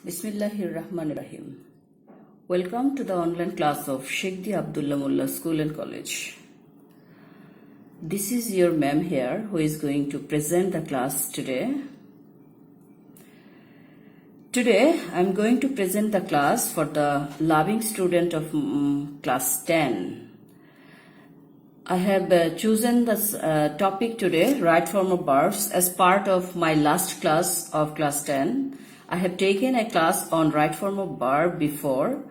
Bismillahirrahmanirrahim. Welcome to the online class of Sheikh Di Abdullah Mullah School and College. This is your ma'am here who is going to present the class today. Today I am going to present the class for the loving student of class 10. I have chosen this topic today, right form of verbs, as part of my last class of class 10. I have taken a class on right form of verb before.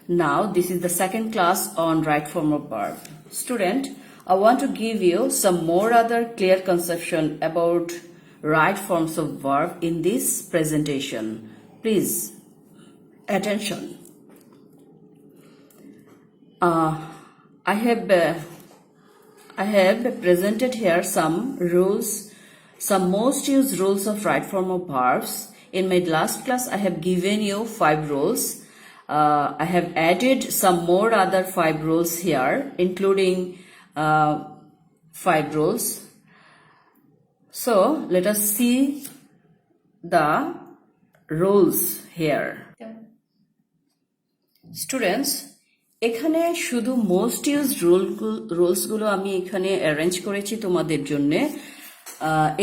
Now this is the second class on right form of verb. Student, I want to give you some more other clear conception about right forms of verb in this presentation. Please, attention. I have presented here some rules, some most used rules of right form of verbs. In my last class, I have given you 5 rules. I have added some more other 5 rules here, including 5 rules. So let us see the rules here. Students, এখানে শুধু most used রুলসগুলো আমি এখানে arrange করেছি তোমাদের জন্য।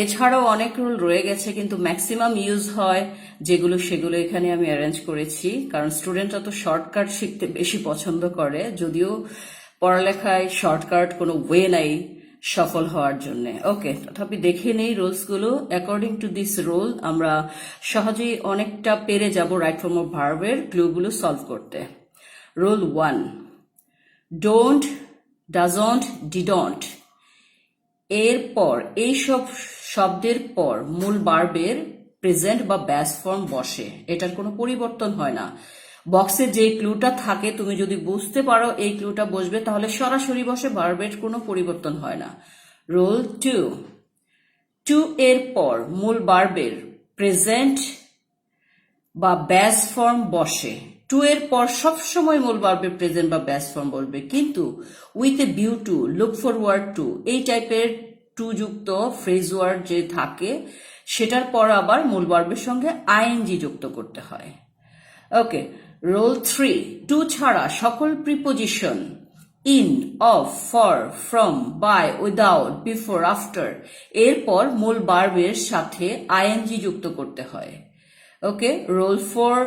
এছাড়াও অনেক rule রয়ে গেছে, কিন্তু ম্যাক্সিমাম ইউজ হয় যেগুলো সেগুলো এখানে আমি অ্যারেঞ্জ করেছি, কারণ স্টুডেন্টরা তো শর্টকাট শিখতে বেশি পছন্দ করে, যদিও পড়ালেখায় শর্টকাট কোনো ওয়ে নাই সফল হওয়ার জন্য। ওকে, তথাপি দেখে নেই রুলসগুলো। অ্যাকর্ডিং টু দিস রুল আমরা সহজেই অনেকটা পেরে যাব রাইট ফর্ম অফ ভার্বের ক্লুগুলো সলভ করতে। রুল 1, ডোন্ট, ডাজন্ট, ডিডন্ট এরপর এইসব শব্দের পর মূল ভার্বের প্রেজেন্ট বা ব্যাস ফর্ম বসে, এটার কোনো পরিবর্তন হয় না। বক্সে যে ক্লুটা থাকে তুমি যদি বুঝতে পারো এই ক্লুটা বসবে, তাহলে সরাসরি বসে, ভার্বের কোনো পরিবর্তন হয় না। রুল 2, টু এর পর মূল ভার্বের প্রেজেন্ট বা ব্যাস ফর্ম বসে। টু এর পর সবসময় মূল ভার্বের প্রেজেন্ট বা ব্যাস ফর্ম বসবে, কিন্তু with a view two, look forward to, এই টাইপের টু যুক্ত ফ্রেজ ওয়ার্ড যে থাকে সেটার পর আবার মূল ভার্বের সঙ্গে আইএনজি যুক্ত করতে হয়। ওকে, রুল 3, টু ছাড়া সকল preposition in, of, for, from, by, without, before, after এরপর মূল ভার্বের সাথে আইএনজি যুক্ত করতে হয়। ওকে, রুল 4,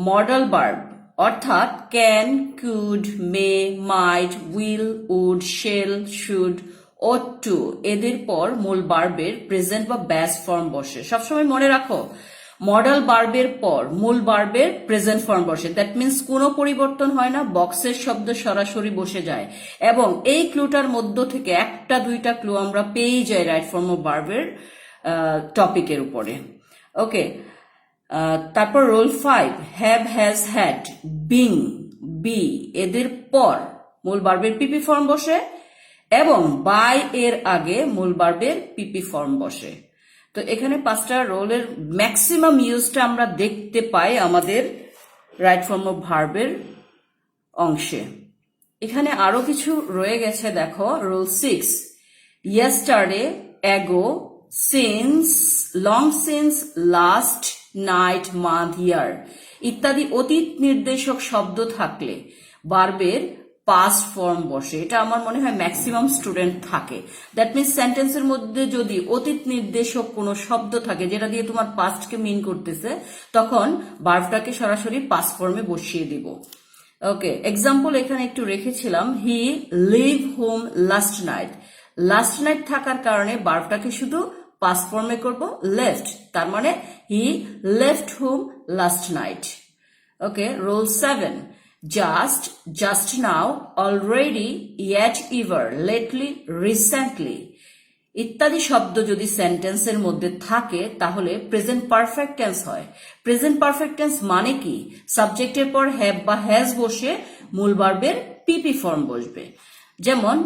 মডাল ভার্ব অর্থাৎ can, could, may, might, will, would, shall, should, ought to এদের পর মূল ভার্বের প্রেজেন্ট বা ব্যাস ফর্ম বসে। সবসময় মনে রাখো, মডাল ভার্বের পর মূল ভার্বের প্রেজেন্ট ফর্ম বসে। দ্যাট মিনস কোনো পরিবর্তন হয় না, বক্সের শব্দ সরাসরি বসে যায়, এবং এই ক্লুটার মধ্য থেকে একটা দুইটা ক্লু আমরা পেয়েই যাই রাইট ফর্ম অফ ভার্বের টপিকের উপরে। ওকে, তারপর rule 5, have, has, had, being, be এদের পর মূল ভার্বের পিপি ফর্ম বসে, এবং বাই এর আগে মূল ভার্বের পিপি ফর্ম বসে। তো এখানে 5টা রুলের ম্যাক্সিমাম ইউজটা আমরা দেখতে পাই আমাদের রাইট ফর্ম অফ ভার্বের অংশে। এখানে আরো কিছু রয়ে গেছে, দেখো। Rule 6, yesterday, ago, since, long since, last, night, month, year ইত্যাদি অতীত নির্দেশক শব্দ থাকলে ভার্বের পাস্ট ফর্ম বসে। এটা আমার মনে হয় ম্যাক্সিমাম স্টুডেন্ট থাকে। দ্যাট মিনস সেন্টেন্সের মধ্যে যদি অতীত নির্দেশক কোনো শব্দ থাকে যেটা দিয়ে তোমার পাস্টকে মিন করতেছে, তখন ভার্বটাকে সরাসরি পাস্ট ফর্মে বসিয়ে দিব। ওকে, এক্সাম্পল এখানে একটু রেখেছিলাম, he live home last night. Last night থাকার কারণে ভার্বটাকে শুধু পাস্ট ফর্মে করব, লেফট, তার মানে he left home last night. Okay, rule 7, just, just now, already, yet, ever, lately, recently ইত্যাদি শব্দ যদি সেন্টেন্সের মধ্যে থাকে তাহলে প্রেজেন্ট পারফেক্ট টেন্স হয়। প্রেজেন্ট পারফেক্ট টেন্স মানে কি? সাবজেক্টের পর হ্যাভ বা হ্যাজ বসে মূল ভার্বের পিপি ফর্ম বসবে। যেমন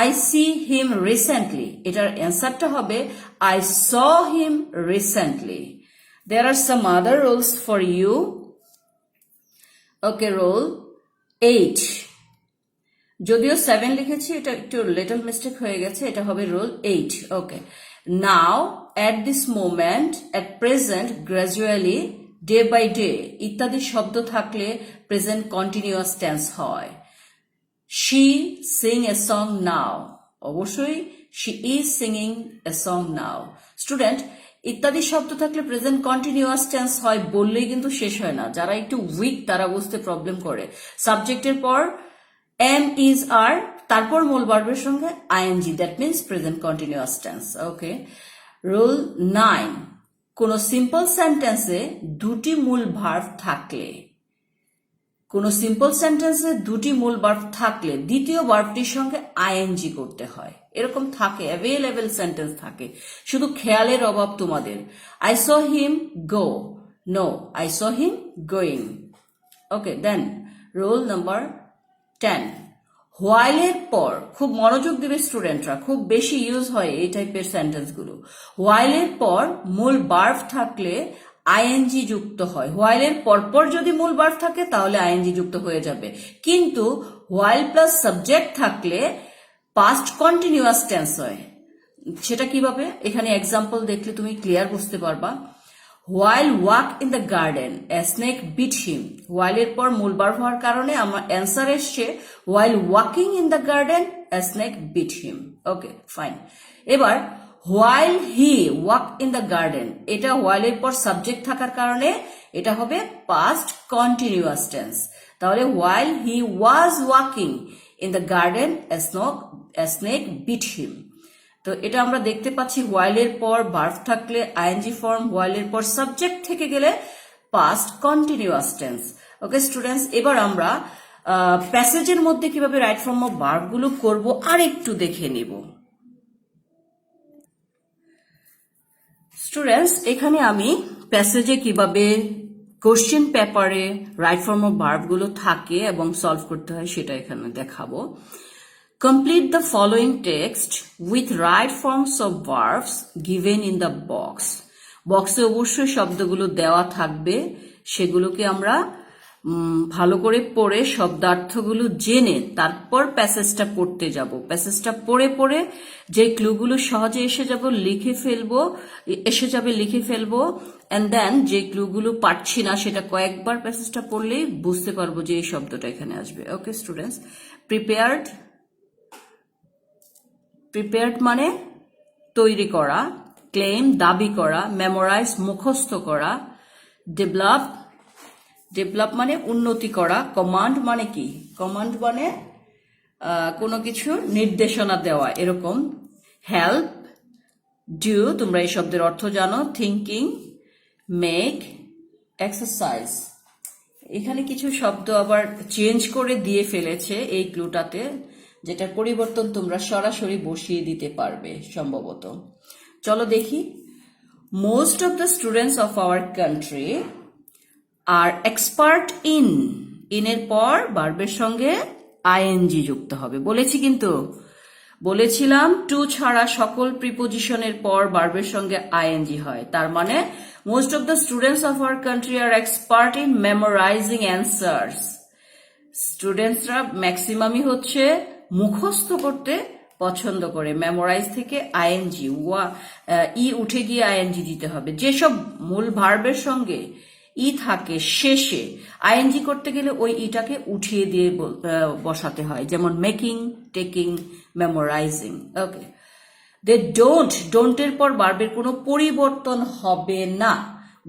I see him recently, এটার অ্যান্সারটা হবে I saw him recently. There are some other rules for you. Okay, rule 8, যদিও 7 লিখেছি, এটা একটু লিটল মিস্টেক হয়ে গেছে, এটা হবে rule 8. Okay, now, at this moment, at present, gradually, day by day ইত্যাদি শব্দ থাকলে প্রেজেন্ট কন্টিনিউয়াস টেন্স হয়। She sing a song now, অবশ্যই she is singing a song now. Student, ইত্যাদি শব্দ থাকলে প্রেজেন্ট কন্টিনিউয়াস টেন্স হয় বললেই কিন্তু শেষ হয় না। যারা একটু উইক তারা বুঝতে প্রবলেম করে। সাবজেক্টের পর এম ইজ আর, তারপর মূল ভার্বের সঙ্গে I N G, that means present continuous tense. Okay, rule 9, কোন সিম্পল সেন্টেন্সে দুটি মূল ভার্ব থাকলে, কোন সিম্পল সেন্টেন্সে দুটি মূল ভার্ব থাকলে দ্বিতীয় ভার্বটির সঙ্গে আইএনজি করতে হয়। এরকম থাকে, অ্যাভেলেবল সেন্টেন্স থাকে, শুধু খেয়ালের অভাব তোমাদের। I saw him go, no, I saw him going. Okay, then rule number 10, হোয়াইলের পর, খুব মনোযোগ দিবে স্টুডেন্টরা, খুব বেশি ইউজ হয় এই টাইপের সেন্টেন্সগুলো। হোয়াইলের পর মূল ভার্ব থাকলে আইএনজি যুক্ত হয়। হোয়াইলের পরপর যদি মূল ভার্ব থাকে তাহলে আইএনজি যুক্ত হয়ে যাবে, কিন্তু হোয়াইল প্লাস সাবজেক্ট থাকলে পাস্ট কন্টিনিউয়াস টেন্স হয়। সেটা কিভাবে, এখানে এক্সাম্পল দেখলে তুমি ক্লিয়ার বুঝতে পারবা। While walk in the garden a snake bit him, হোয়াইলের পর মূল ভার্ব হওয়ার কারণে আমার অ্যান্সার এসছে while walking in the garden a snake bit him. Okay, fine. এবার while he walk in the garden, এটা হোয়াইলের পর সাবজেক্ট থাকার কারণে এটা হবে পাস্ট কন্টিনিউয়াস টেন্স। তাহলে while he was walking in the garden a snake bit him. তো এটা আমরা দেখতে পাচ্ছি হোয়াইলের পর ভার্ব থাকলে আইএনজি ফর্ম, হোয়াইলের পর সাবজেক্ট থেকে গেলে past continuous tense. Okay students, এবার আমরা প্যাসেজের মধ্যে কিভাবে রাইট ফর্ম অফ ভার্বগুলো করব আর একটু দেখে নিব। স্টুডেন্টস, এখানে আমি প্যাসেজে কিভাবে কোশ্চেন পেপারে রাইট ফর্ম অফ ভার্বগুলো থাকে এবং সলভ করতে হয় সেটা এখানে দেখাবো। Complete the following text with right forms of verbs given in the box. বক্সে অবশ্যই শব্দগুলো দেওয়া থাকবে, সেগুলোকে আমরা ভালো করে পড়ে শব্দার্থগুলো জেনে তারপর প্যাসেজটা পড়তে যাব। প্যাসেজটা পড়ে পড়ে যে ক্লুগুলো সহজে এসে যাবে লিখে ফেলবো এন্ড দেন যে ক্লুগুলো পারছি না সেটা কয়েকবার প্যাসেজটা পড়লেই বুঝতে পারবো যে এই শব্দটা এখানে আসবে। ওকে স্টুডেন্টস, প্রিপেয়ার্ড মানে তৈরি করা, ক্লেম দাবি করা, মেমোরাইজ মুখস্থ করা, ডেভেলপ মানে উন্নতি করা, কমান্ড মানে কি, কমান্ড মানে কোনো কিছু নির্দেশনা দেওয়া এরকম, হেল্প, ডু, তোমরা এই শব্দের অর্থ জানো, থিঙ্কিং, মেক, এক্সারসাইজ। এখানে কিছু শব্দ আবার চেঞ্জ করে দিয়ে ফেলেছে এই ক্লুটাতে, যেটার পরিবর্তন তোমরা সরাসরি বসিয়ে দিতে পারবে সম্ভবত। চলো দেখি। Most of the students of our country are expert in, এর পর ভার্বের সঙ্গে আইএনজি যুক্ত হবে বলেছি, কিন্তু বলেছিলাম টু ছাড়া সকল প্রিপোজিশনের পর ভার্বের সঙ্গে আইএনজি হয়। তার মানে most of the students of our country are expert in memorising answers. স্টুডেন্টসরা ম্যাক্সিমামই হচ্ছে মুখস্থ করতে পছন্দ করে। মেমোরাইজ থেকে আইএনজি, ই উঠে গিয়ে আইএনজি দিতে হবে। যেসব মূল ভার্বের সঙ্গে ই থাকে শেষে আইএনজি করতে গেলে ওই ইটাকে উঠিয়ে দিয়ে বসাতে হয়, যেমন মেকিং, টেকিং, মেমোরাইজিং। ওকে, দে ডোন্টের পর ভার্বের কোনো পরিবর্তন হবে না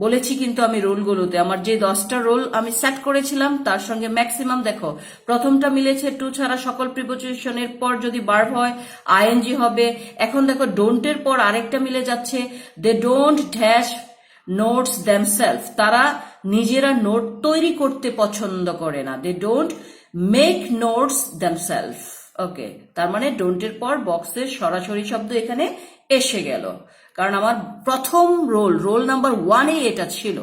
বলেছি, কিন্তু আমি রুলগুলোতে আমার যে 10টা রুল আমি সেট করেছিলাম তার সঙ্গে ম্যাক্সিমাম দেখো প্রথমটা মিলেছে, টু ছাড়া সকল প্রিপোজিশনের পর যদি ভার্ব হয় আইএনজি হবে। এখন দেখো ডোন্টের পর আরেকটা মিলে যাচ্ছে, they don't dash notes themself, তারা নিজেরা নোট তৈরি করতে পছন্দ করে না, they don't make notes themself. Okay, তার মানে ডোন্টের পর বক্সের সরাসরি শব্দ এখানে এসে গেল, কারণ আমার প্রথম রোল নাম্বার 1-এ এটা ছিল।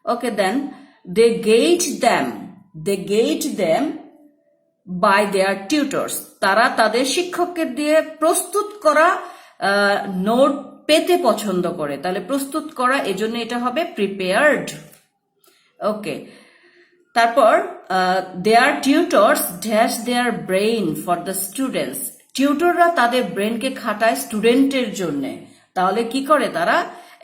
Okay, then they get them by their tutors, তারা তাদের শিক্ষককে দিয়ে প্রস্তুত করা নোট পেতে পছন্দ করে, তাহলে প্রস্তুত করা, এজন্য এটা হবে প্রিপেয়ার্ড। ওকে, তারপর their tutors dash their brain for the students, টিউটররা তাদের ব্রেনকে খাটায় স্টুডেন্টের জন্য। তাহলে কি করে তারা,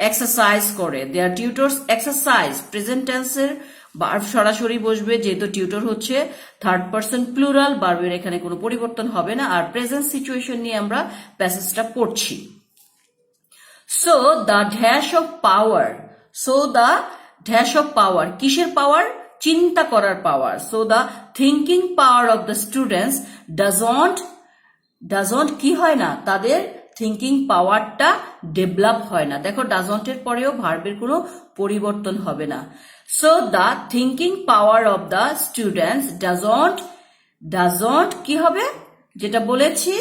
এক্সারসাইজ করে, দেয়ার টিউটর্স এক্সারসাইজ। প্রেজেন্ট টেন্সের ভার্ব সরাসরি বসবে, যেহেতু টিউটর হচ্ছে থার্ড পারসন প্লুরাল, ভার্বের এখানে কোনো পরিবর্তন হবে না। আর প্রেজেন্ট সিচুয়েশন নিয়ে আমরা প্যাসেজটা পড়ছি। So the dash of power, so the dash of power, কিসের পাওয়ার? চিন্তা করার power. So the thinking power of the students doesn't কি হয় না, তাদের থিঙ্কিং পাওয়ারটা ডেভেলপ হয় না। দেখো ডাজন্টের পরেও ভার্বের কোনো পরিবর্তন হবে না। So the thinking power of the students doesn't কি হবে, যেটা বলেছি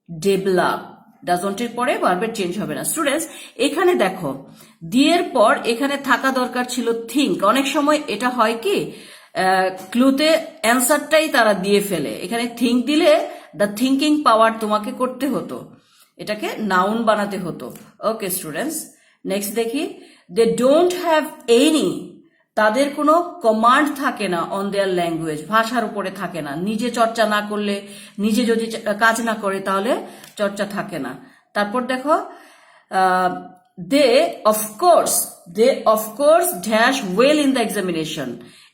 ডেভেলপ। ডাজন্টের পরে ভার্বের চেঞ্জ হবে না। স্টুডেন্টস এখানে দেখো দিয়ের পর এখানে থাকা দরকার ছিল থিঙ্ক। অনেক সময় এটা হয় কি, ক্লুতে অ্যান্সারটাই তারা দিয়ে ফেলে, এখানে থিঙ্ক দিলে দ্য থিঙ্কিং পাওয়ার তোমাকে করতে হতো, এটাকে নাউন বানাতে হতো। ওকে স্টুডেন্টস, নেক্সট দেখি, দে ডোন্ট হ্যাভ এনি, তাদের কোনো কমান্ড থাকে না অন দেয়ার ল্যাঙ্গুয়েজ, ভাষার উপরে থাকে না। নিজে চর্চা না করলে, নিজে যদি কাজ না করে তাহলে চর্চা থাকে না। তারপর দেখো they of course dash well in the examination.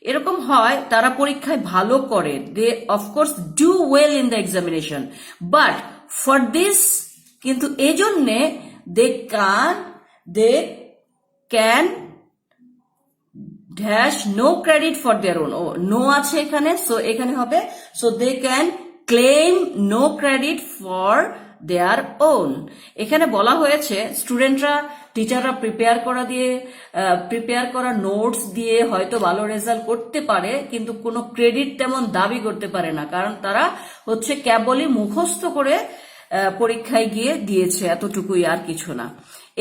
এরকম হয় তারা পরীক্ষায় ভালো করে, they of course do well in the examination, but for this, কিন্তু এই জন্যে they can dash no credit for their own. ও নো আছে এখানে, সো এখানে হবে so they can claim no credit for their own. এখানে বলা হয়েছে স্টুডেন্টরা, টিচাররা প্রিপেয়ার করা নোটস দিয়ে হয়তো ভালো রেজাল্ট করতে পারে, কিন্তু কোনো ক্রেডিট তেমন দাবি করতে পারে না, কারণ তারা হচ্ছে কেবলই মুখস্থ করে পরীক্ষায় গিয়ে দিয়েছে, এতটুকুই, আর কিছু না।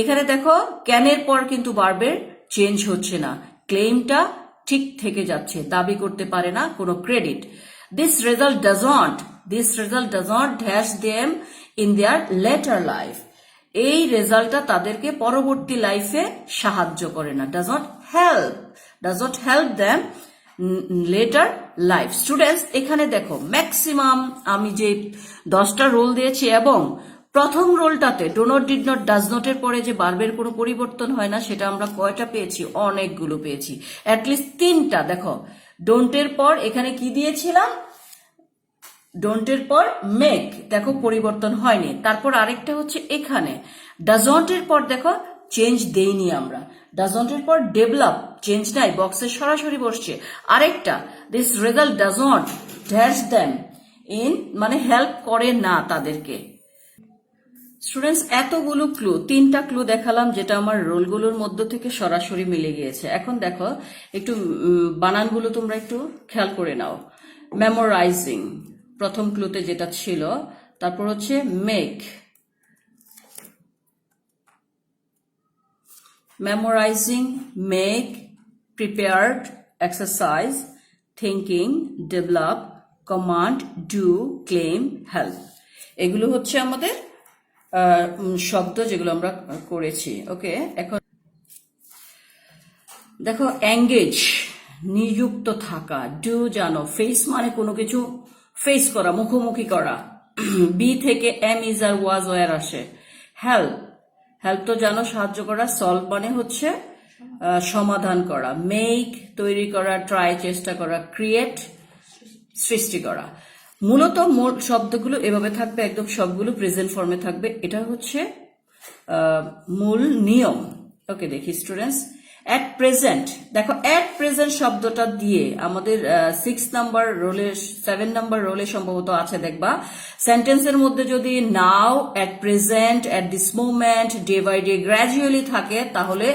এখানে দেখো ক্যানের পর কিন্তু ভার্বের চেঞ্জ হচ্ছে না, ক্লেমটা ঠিক থেকে যাচ্ছে, দাবি করতে পারে না কোনো credit. This result doesn't dash them in their letter life. এই রেজাল্টটা তাদেরকে পরবর্তী লাইফে সাহায্য করে না, doesn't help them letter life. Students এখানে দেখো ম্যাক্সিমাম আমি যে 10টা রোল দিয়েছি, এবং প্রথম রোলটাতে do not, did not, does নটের পরে যে ভার্বের কোনো পরিবর্তন হয় না, সেটা আমরা কয়টা পেয়েছি? অনেকগুলো পেয়েছি, অ্যাটলিস্ট 3টা। দেখো ডোন্টের পর এখানে কি দিয়েছিলাম, ডোন্টের পর মেক, দেখো পরিবর্তন হয়নি। তারপর আরেকটা হচ্ছে এখানে ডাজন্টের পর দেখো চেঞ্জ দেইনি আমরা, ডাজন্টের পর ডেভেলপ, চেঞ্জ নাই, বক্সে সরাসরি বসছে। আরেকটা this result doesn't dash them in, মানে হেল্প করে না তাদেরকে। স্টুডেন্টস এতগুলো ক্লু, 3টা ক্লু দেখালাম যেটা আমার রোলগুলোর মধ্য থেকে সরাসরি মিলে গিয়েছে। এখন দেখো একটু বানানগুলো তোমরা একটু খেয়াল করে নাও। মেমোরাইজিং প্রথম ক্লুতে যেটা ছিল, তারপর হচ্ছে make, memorising, make, prepared, exercise, thinking, develop, command, do, claim, help. এগুলো হচ্ছে আমাদের শব্দ যেগুলো আমরা করেছি। ওকে, এখন দেখো এঙ্গেজ, নিযুক্ত থাকা, ডু জানো, ফেস মানে কোনো কিছু ফেস করা, মুখোমুখি করা, বি থেকে am, is are was were আসে। হেল্প তো জানো সাহায্য করা, সলভ মানে হচ্ছে সমাধান করা, মেক তৈরি করা, ট্রাই চেষ্টা করা, ক্রিয়েট সৃষ্টি করা। মূলত মোট শব্দগুলো এভাবে থাকবে, একদম সবগুলো প্রেজেন্ট ফর্মে থাকবে, এটা হচ্ছে মূল নিয়ম। ওকে দেখি স্টুডেন্টস, অ্যাট প্রেজেন্ট, দেখো অ্যাট প্রেজেন্ট শব্দটা দিয়ে আমাদের 6 নাম্বার রোলে, 7 নাম্বার রোলে সম্ভবত আছে, দেখবা সেন্টেন্সের মধ্যে যদি now, at present, at this moment, day by day, gradually থাকে, তাহলে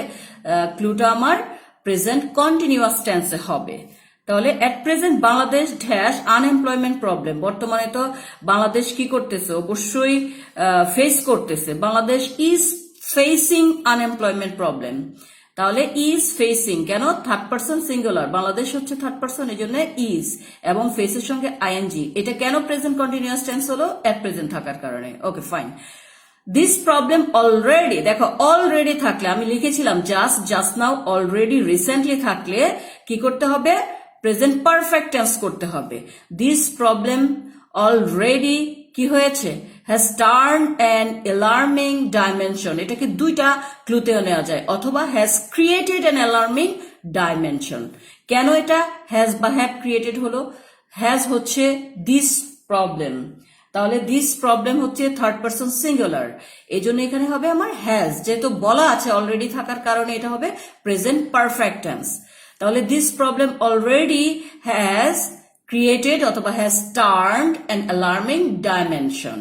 ক্লুটা আমার প্রেজেন্ট কন্টিনিউয়াস টেন্সে হবে। তাহলে at present Bangladesh dash unemployment problem, বর্তমানে তো বাংলাদেশ কি করতেছে, অবশ্যই ফেস করতেছে, Bangladesh is facing unemployment problem. তাহলে ইজ ফেসিং, কেন থার্ড পারসন সিঙ্গুলার, বাংলাদেশ হচ্ছে থার্ড পারসন, এই জন্য ইজ, এবং ফেসের সঙ্গে আইএনজি। এটা কেন প্রেজেন্ট কন্টিনিউয়াস টেন্স হলো? এট প্রেজেন্ট থাকার কারণে। Okay fine. This problem already, দেখো অলরেডি থাকলে আমি লিখেছিলাম জাস্ট নাও, অলরেডি, রিসেন্টলি থাকলে কি করতে হবে? প্রেজেন্ট পারফেক্ট টেন্স করতে হবে। দিস প্রবলেম অলরেডি কি হয়েছে? Has turn an alarming dimension, এটাকে দুইটা ক্লুতেও নেওয়া যায়, অথবা has created an alarming dimension. কেন এটা হ্যাজ বা হ্যাভ ক্রিয়েটেড হলো? হ্যাজ হচ্ছে দিস প্রবলেম, তাহলে দিস প্রবলেম হচ্ছে থার্ড পারসন সিঙ্গুলার, এই জন্য এখানে হবে আমার হ্যাজ, যেহেতু বলা আছে অলরেডি থাকার কারণে এটা হবে প্রেজেন্ট পারফেক্ট টেন্স। তাহলে this problem already has created অথবা has turned an alarming dimension.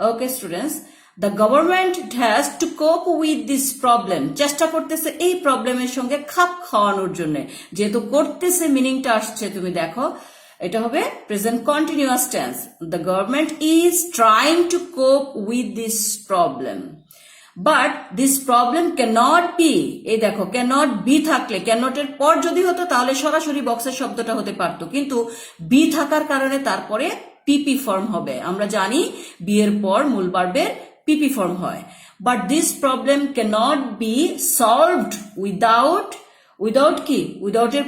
Okay students, the government has to cope with this problem. চেষ্টা করতেছে এই প্রবলেমের সঙ্গে খাপ খাওয়ানোর জন্য, যেহেতু করতেছে মিনিংটা আসছে তুমি দেখো এটা হবে present continuous tense. The government is trying to cope with this problem. But this problem cannot be, এই দেখো cannot be থাকলে, cannot এর পর যদি হতো তাহলে সরাসরি বক্সের শব্দটা হতে পারতো, কিন্তু বি থাকার কারণে তারপরে পিপি ফর্ম হবে। আমরা জানি বি এর পর মূল ভার্বের পিপি ফর্ম হয়। But this problem cannot be solved without কি, without এর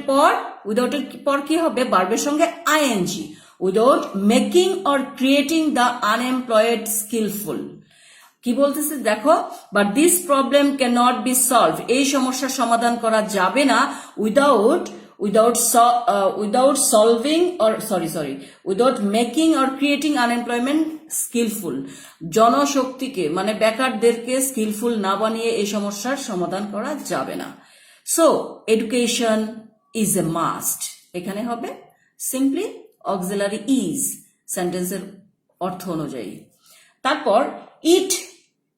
পর কি হবে, ভার্বের সঙ্গে ING, without making or creating the unemployed skillful। কি বলতেছে দেখো, but this problem can not be solve, এই সমস্যার সমাধান করা যাবে না without solving or without making or creating unemployment skillful. জনশক্তিকে মানে বেকারদেরকে স্কিলফুল না বানিয়ে এই সমস্যার সমাধান করা যাবে না। So education is a must, এখানে হবে সিম্পলি অক্সিলারি ইজ সেন্টেন্সের অর্থ অনুযায়ী। তারপর it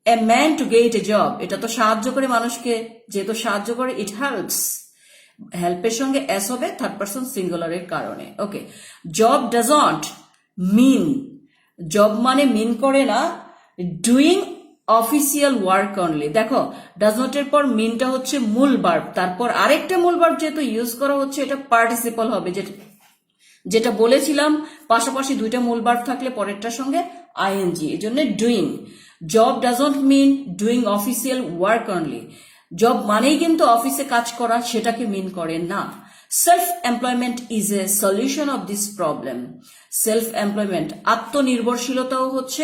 a man to get a job, এটা তো সাহায্য করে মানুষকে, যেহেতু সাহায্য করে ইট হেল্পস, হেল্পের সঙ্গে এস হবে থার্ড পারসন সিঙ্গুলারের কারণে। ওকে, জব ডাজন্ট মিন, জব মানে মিন করে না ডুইং অফিসিয়াল ওয়ার্ক অনলি। দেখো ডাজ নট এর পর মিনটা হচ্ছে মূল ভার্ব, তারপর আরেকটা মূল ভার্ব যেহেতু ইউজ করা হচ্ছে এটা পার্টিসিপল হবে, যেটা বলেছিলাম পাশাপাশি দুইটা মূল ভার্ব থাকলে পরেরটার সঙ্গে আইএনজি, এই জন্য doing. Job doesn't mean doing official work only, job মানেই কিন্তু অফিসে কাজ করা, সেটাকে মিন করে না। Self employment is a solution of this problem, self employment আত্মনির্ভরশীলতাও হচ্ছে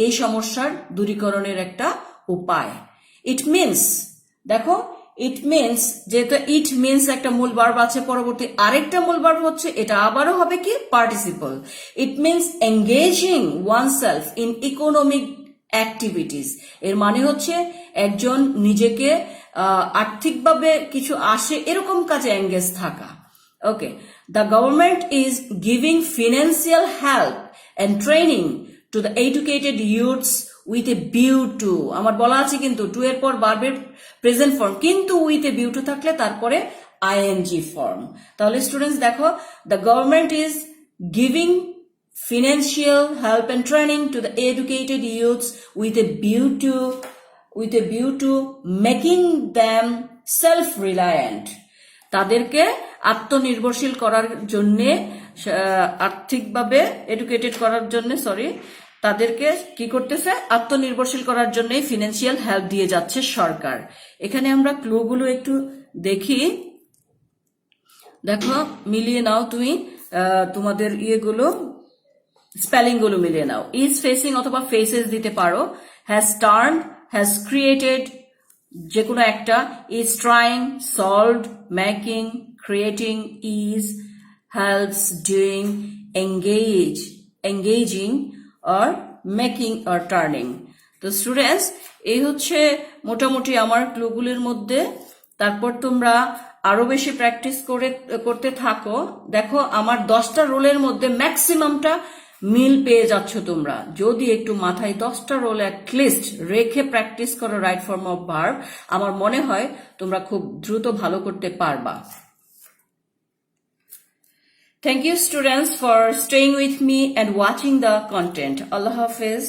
এই সমস্যার দূরীকরণের একটা উপায়। ইট মিনস, দেখো ইট মিনস, যেহেতু ইট মিনস একটা মূল ভার্ব আছে, পরবর্তী আরেকটা মূল ভার্ব হচ্ছে, এটা আবারও হবে কি participle. It means engaging oneself in economic activities, এর মানে হচ্ছে একজন নিজেকে আর্থিকভাবে কিছু আসে এরকম কাজে এঙ্গেজ থাকা। Okay, the government is giving financial help and training to the educated youths with a view to, আমার বলা আছে কিন্তু টু এর পর ভার্বের প্রেজেন্ট ফর্ম, কিন্তু উইথ এ ভিউ টু থাকলে তারপরে আইএনজি ফর্ম। তাহলে স্টুডেন্টস দেখো, the government is giving financial help and training to the educated youths with a view to making them self-reliant, তাদেরকে আত্মনির্ভরশীল করার জন্য, আর্থিকভাবে এডুকেটেড করার জন্য, তাদেরকে কি করতেছে, আত্মনির্ভরশীল করার জন্য ফিনান্সিয়াল হেল্প দিয়ে যাচ্ছে সরকার। এখানে আমরা ক্লুগুলো একটু দেখি, দেখো মিলিয়ে নাও তুমি তোমাদের ইয়েগুলো, স্পেলিং গুলো মিলিয়ে নাও। ইজ ফেসিং অথবা ফেসেস দিতে পারো, হ্যাজ টার্ন, হ্যাজ ক্রিয়েটেড যে কোনো একটা, is trying, solved, making, creating, is, helps, doing, engaging or making or turning. তো স্টুডেন্টস এই হচ্ছে মোটামুটি আমার ক্লুগুলির মধ্যে। তারপর তোমরা আরো বেশি প্র্যাকটিস করতে থাকো। দেখো আমার 10টা রোলের মধ্যে ম্যাক্সিমামটা মিল পেয়ে যাচ্ছ তোমরা, যদি একটু মাথায় 10টা রোল অ্যাটলিস্ট রেখে প্র্যাকটিস করো রাইট ফর্ম অফ ভার্ব, আমার মনে হয় তোমরা খুব দ্রুত ভালো করতে পারবা। Thank you students for staying with me and watching the content. Allah Hafiz.